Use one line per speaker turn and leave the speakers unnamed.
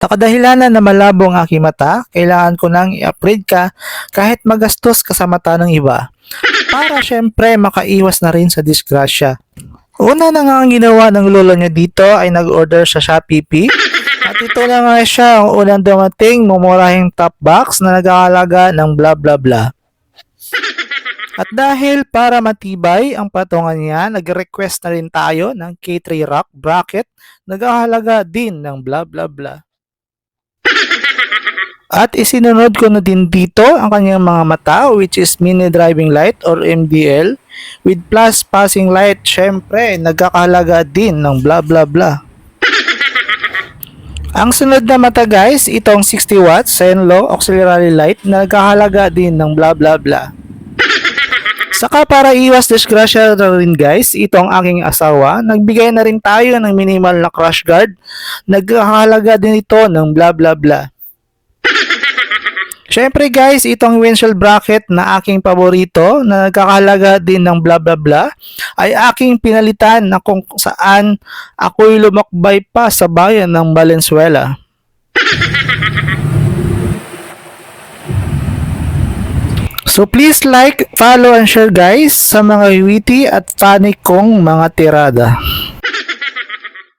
Nakadahilanan na malabo ang aking mata, kailangan ko nang i-upgrade ka kahit magastos ka sa mata ng iba. Para syempre makaiwas na rin sa disgrasya. Una na nga ang ginawa ng lola niya dito ay nag-order sa Shopee P. At ito na nga siya ang unang dumating mumurahing top box na nag-aalaga ng bla bla bla. At dahil para matibay ang patungan niya, nag-request na rin tayo ng K3 Rock bracket nag-ahalaga din ng bla bla bla. At isinunod ko na din dito ang kanyang mga mata which is mini driving light or MDL with plus passing light. Syempre, nagkakahalaga din ng bla bla bla. Ang sunod na mata guys, itong 60 watts Senlo auxiliary light na nagkakahalaga din ng bla bla bla. Saka para iwas disgrasya rin guys, itong aking asawa, nagbigay na rin tayo ng minimal na crash guard. Nagkakahalaga din ito ng bla bla bla. Syempre guys, itong windshield bracket na aking paborito na nagkakahalaga din ng bla bla bla ay aking pinalitan na kung saan ako'y lumakbay pa sa bayan ng Valenzuela. So please like, follow and share guys sa mga witty at funny kong mga tirada.